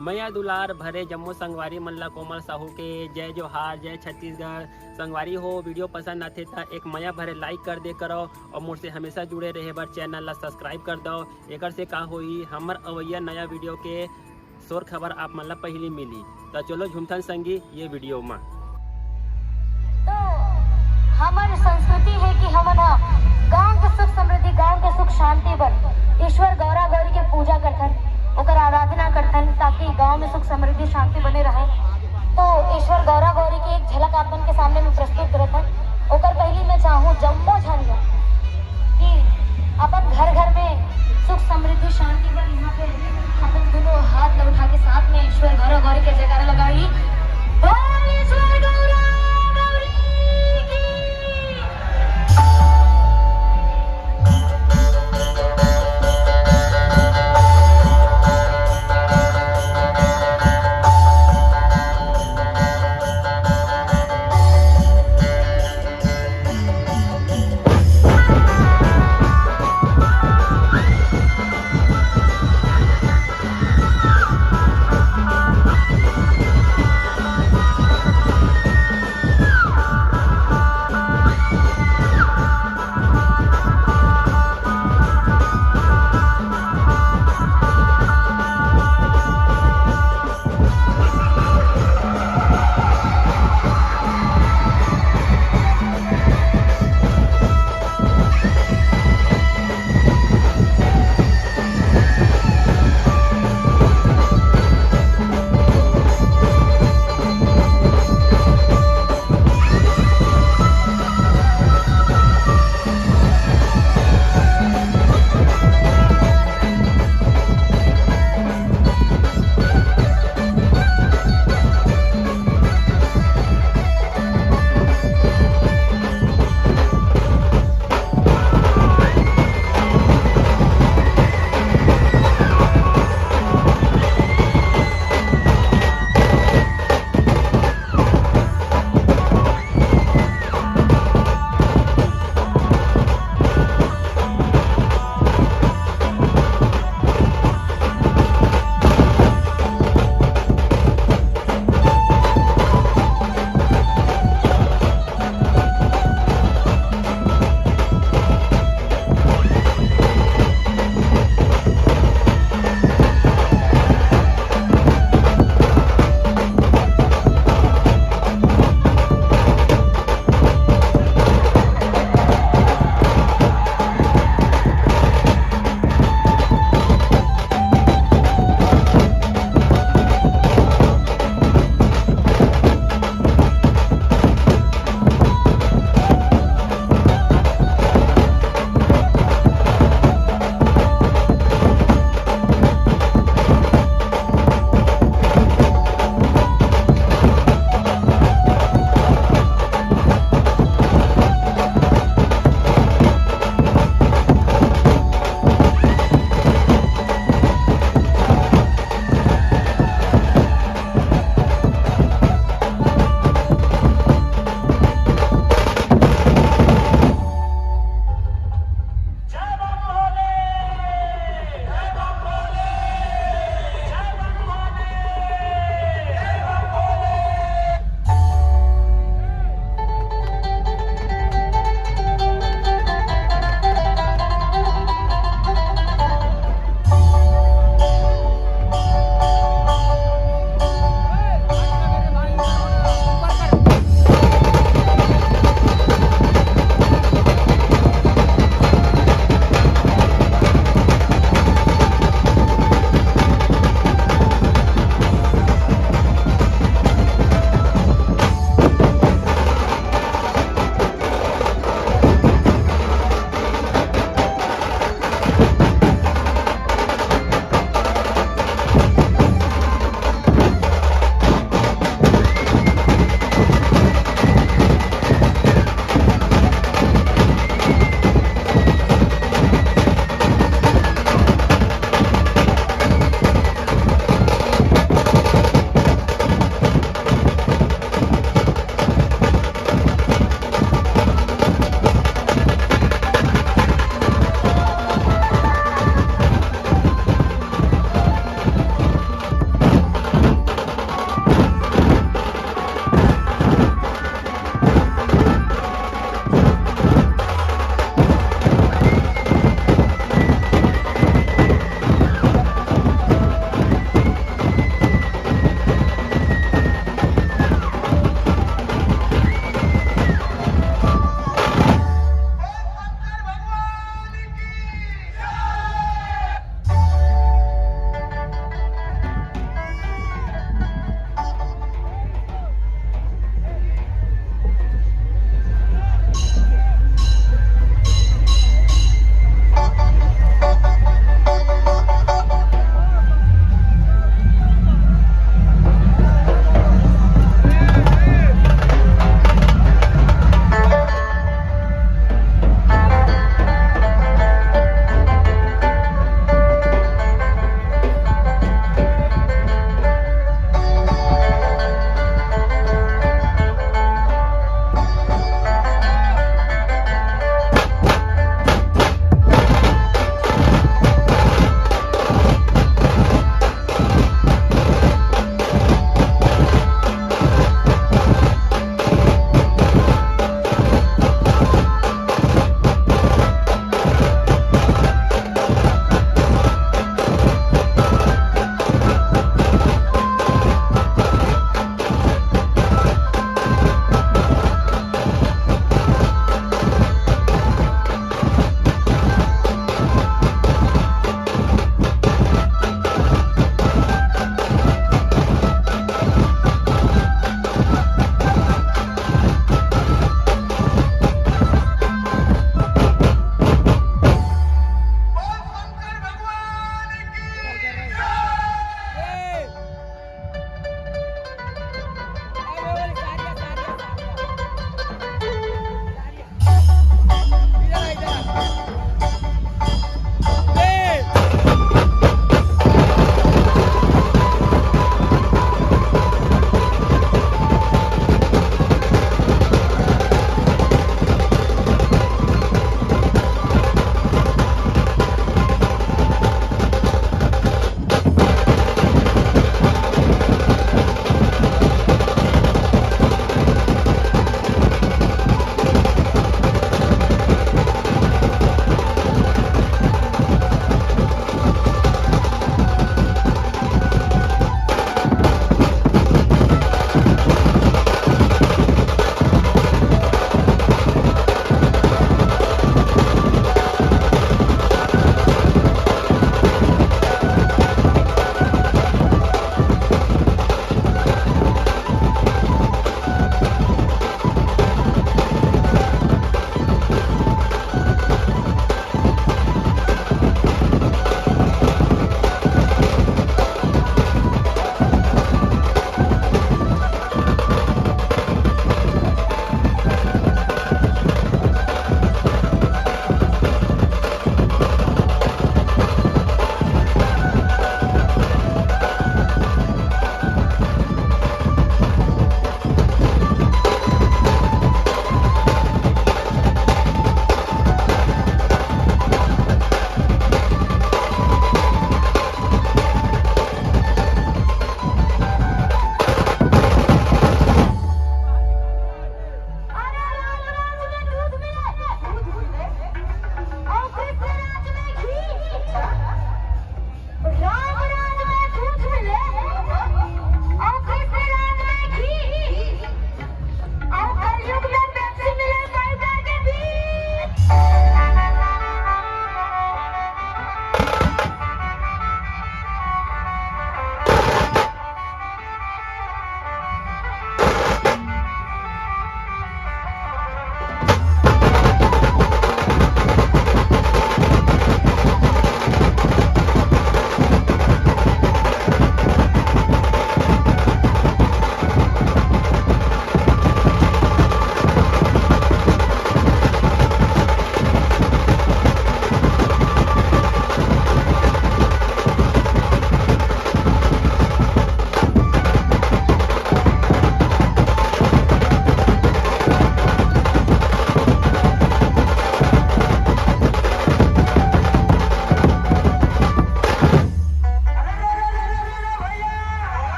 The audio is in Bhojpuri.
मैया दुलार भरे जम्मू संगवारी मल्ला कोमल साहू के जय जोहार, जय छत्तीसगढ़। संगवारी हो वीडियो पसंद आते था एक मैया भरे लाइक कर दे करो और मुझसे हमेशा जुड़े रहे बर चैनल ला सब्सक्राइब कर दो। एक से का होई हमर अवैया नया वीडियो के शोर खबर आप मन ला पहली मिली। तो चलो झुमथन संगी ये वीडियो में। तो हमारी संस्कृति है कि हम गांव के सुख समृद्धि, गांव के सुख शांति पर ईश्वर गौरा गौरी के पूजा करथन, ओकर आराधना करथन ताकि गांव में सुख समृद्धि शांति बने रहे। तो ईश्वर गौरा गौरी की एक झलक आपन के सामने में प्रस्तुत करत हन। ओकर पहली मैं चाहूँ जम्मो झन कि अपन घर घर में सुख समृद्धि शांति पर यहाँ पे